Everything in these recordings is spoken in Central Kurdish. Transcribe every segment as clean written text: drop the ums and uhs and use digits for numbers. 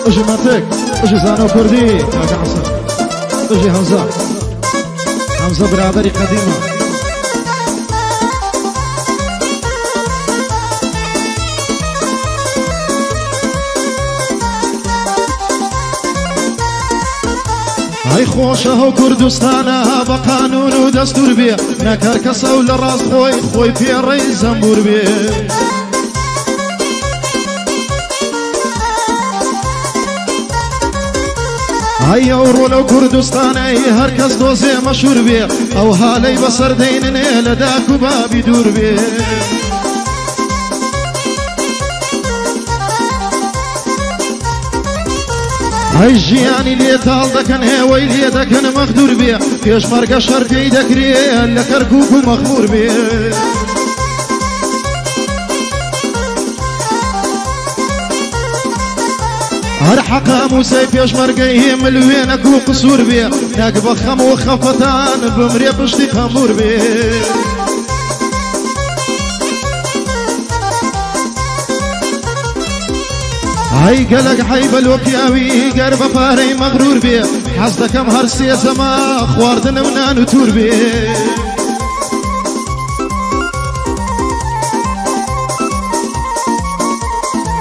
اجي ماتك اجي زانو كردي كاكا حسن اجي حمزة برادري قديمة هاي خوشه كردستانها بقانون و دستور بي نكر كسو لراس خوي في رئيس زنبور بي هاي اورولو كردستاني هركز دوزي مشهور بي او هالي بصر دينني لداكو بابي دور بي هاي جياني لي تال دكن هوي لي دكن مخدور بي فيش فرق شرقي دكري لكركوك مخمور بي هر حقا موسى فيش مرقي ملوينك وقصور بي ناك بخم وخفتان بمري بشتي خمور بي هاي قلق حيب الوكياوي قرب فاري مغرور بي حصدكم هرسي زما خواردن ونانو تور بي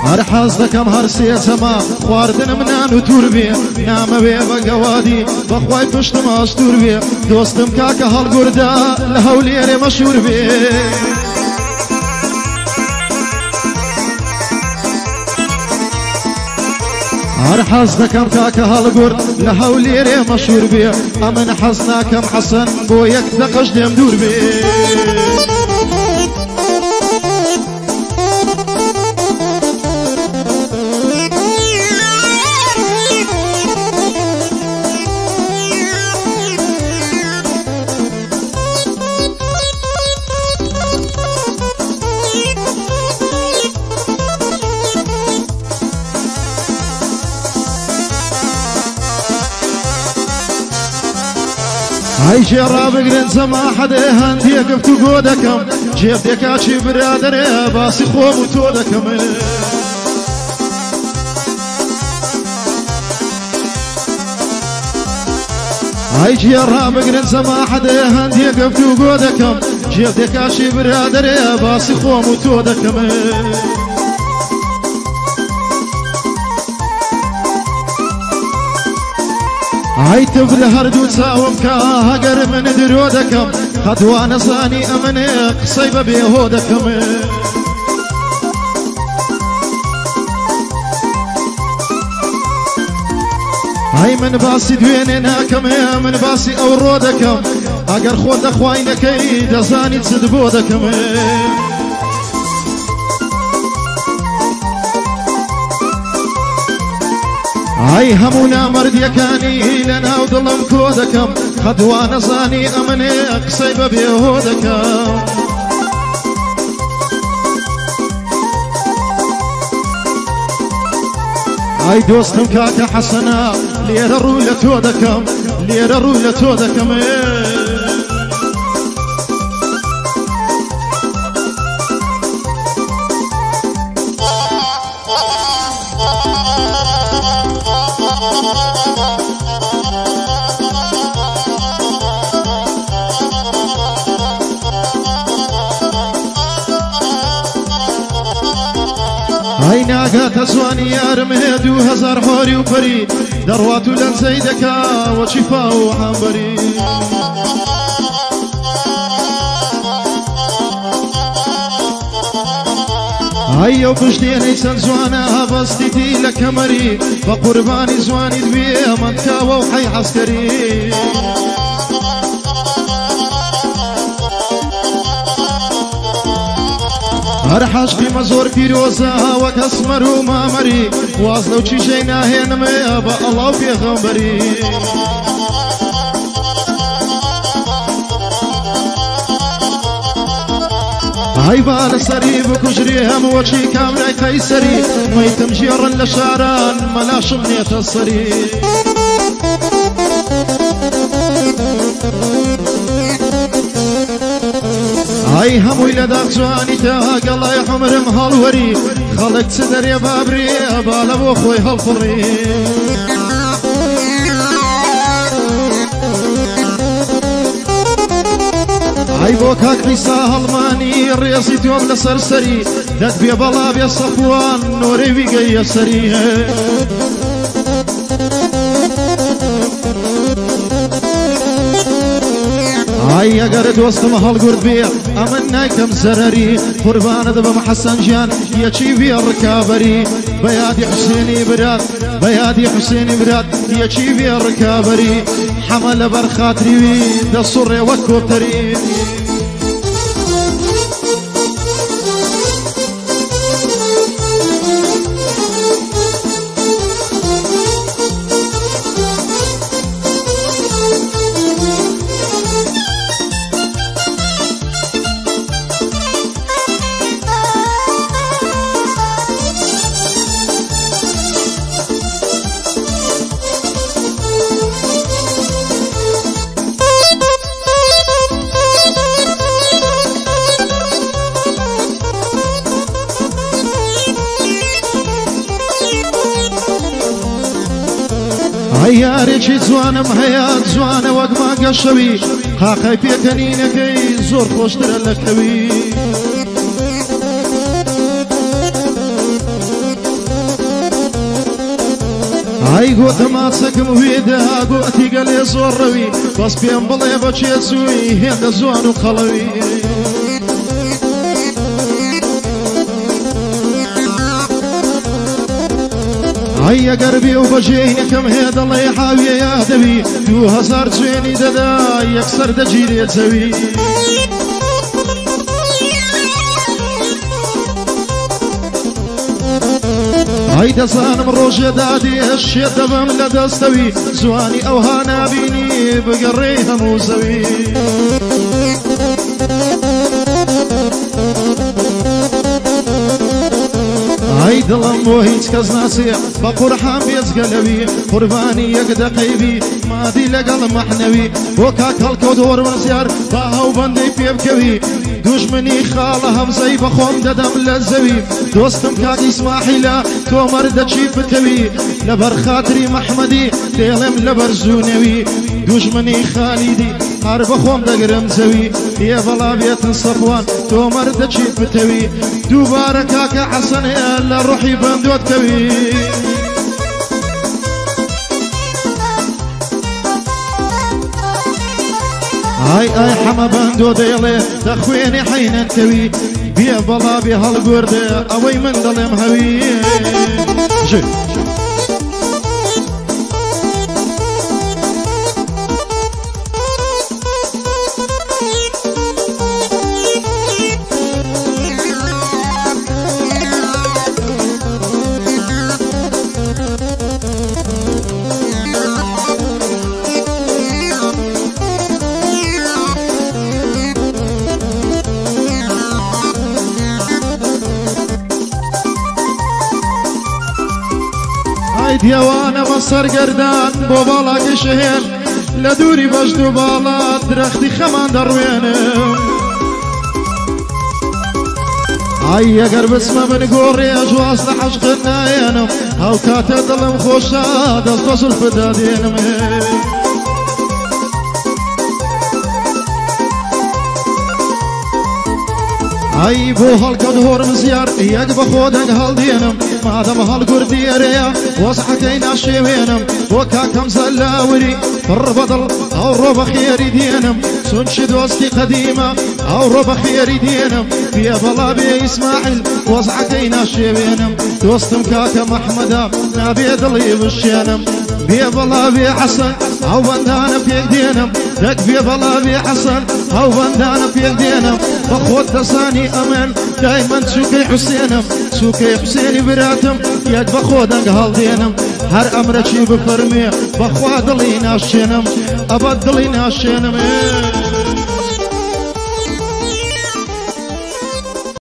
هر حصدكم هرسي زما خواردن منانو تور بي نام بي بقوادي بخواي پشتم استور بي دوستم كاكا هالقردا لهوليري مشهور بي هر حزنكم كاكا هالقر لهوليري مشهور بي امن حزناكم حسن بو يك دقش دم دور بي هاي جراب قرن زما حدا هندي قفتو قودكم جيب ديكاتشي برادر باسي خوب وتودكم هاي جراب قرن زما حدا هندي قفتو قودكم جيب ديكاتشي برادر باسي خوب وتودكم هاي تبل هردو تساوم كاهجر من درودكم خطوان صاني امنك صيب بيهودكم هاي من باسي دوينناكم من باسي اورودكم اگر خود اخوينك دزاني تسدبودكم هاي همونا مرد يكاني لنا وظلم كودكم خدوانا صاني امنك صيب بيهودكم هاي دوستم كاكا حسنا ليرا رولة تودكم ليرا رولة تودكم هاي ناقة تسواني يارمه 2000 حوري وفري درواتو لنزيدكا وشفا وحنبري هاي يو بشتيني سنزوانا بستيتي لكمري بقرباني زواني دبيه منكا وحي عسكري هر حشقي مزور فيروزة وكسمر ومامري واصلو چي شينا هينمي با الله في غنبري هاي بالسري بكجري هم وشي كامراي قيسري ميتم جيرا لشاران ملا شمنية الصري ئای هەمووی لە داخجوانی تاگەڵای حمرم هەڵوەری خەڵک چ دەرێ بابرێ باڵە بۆ خۆی هەڵفڕێ ئای بۆ کاک عیسا هەڵمانی ڕێزی تۆم لە سەرسەری دەت بێ بەڵا بێ سەفوان نۆرەی ویگەیە سەری ئای ئەگەر دۆستم هەڵگورد بێ ئەمن نایکەم زەرەری قوربانت بەم حەسەن گیان یەکی بێ ڕکابەری بە یادی حوسێنی برات بە یادی حوسێنی برات یەکی بێ ڕکابەری حەمە لەبەر خاتری وی دەسوڕێ وەک کۆپتەری یارێکی جوانم هەیە جوانە وەک مانگە شەوی قاقای پێکەنینەکەی زۆر خۆشترە لە کەوی ئای گۆتە ماچەکەم وێدا گۆتی گەلێ زۆر ڕەوی بەس پێم بڵێ بە چێچووی هێندە جوان و قەڵەوی ئای ئەگەر بێ و بەجێینەکەم هێ دەڵێ حاویە یادەوی 2000 جوێنی دەدا یەکسەر دەگیرێ جەوی ئای دەزانم ڕۆژێ دادێ شێت دەبم لە دەستەوی جوانی ئەوها نابینی بگەڕێ هەموو زەوی ئای دڵم بۆ هیچ کەس ناسێ بە قورحان بێجگەلەوی قوربانی یەک دەقەیبی مادی لەگەڵ مەحنەوی بۆ کاک هەڵکەوت وەرمەزیار با هەوبەندەی پێ بکەوی دوژمنی خاڵە هەمزەی بەخۆم دەدەم لە زەوی دۆستم کاک ئیسماحیلە تۆ مەردەچی بکەوی لەبەر خاتری مەحمەدی دێڵێم لەبەر زوونەوی دوژمنی خالیدی هەر بەخۆم دەگرم زەوی هێ بەڵا بێتن سەفوان تۆ مەردەچی بتەوی دووبارە کاکە حەسەن لە ڕوحی بەندۆت کەوی ئای ئای حەمە بەندۆ دەیڵێ دەخوێنێ حەینەن کەوی بێ بەڵا بێ هەڵگوردێ ئەوەی من دەڵێم هەوی دیوانەمە سەرگەردان بۆ باڵاکی شەهێن لە دووری بەشت و باڵات درەختی خەمان دەڕوێنم ئای ئەگەر بچمە بنگۆڕێ ئەژواز لە حەشقت نایەنم ئەو کاتە دڵم خۆشە دەست بە زولفدا دێنم ئای بۆ هەڵکەوت هۆرم زیار یەک بە خۆ دەنگ هەڵدێنم مادەم هەڵگوردی ئەرەیە وەزحەکەی ناشێوێنم بۆ کاکەم زەلاوری پڕ بەدڵ ئەو ڕۆ بە خێری دێنم چونچی دۆستی قەدیمە ئەو ڕۆ بە خێری دێنم بێ بەڵا بێ ئیسماعیل وەزحەکەی ناشێوێنم دۆستم کاکە مەحمەدە نابێ دڵی بشێنم بێ بەڵا بێ حەسەن ئەو بەندانە پێک دێنم دەک بێ بەڵا بێ حەسەن ئەو بەندانە پێک دێنم بە خۆت دەزانی ئەمن دایمەن چووکەی حوسێنم چووکەی حوسێنی براتم یەک بە خۆ دەنگ هەڵدێنم هەر ئەمرە چی بفەرمێ بەخوا دڵی ناشێنم ئەبەت دڵی ناشێنم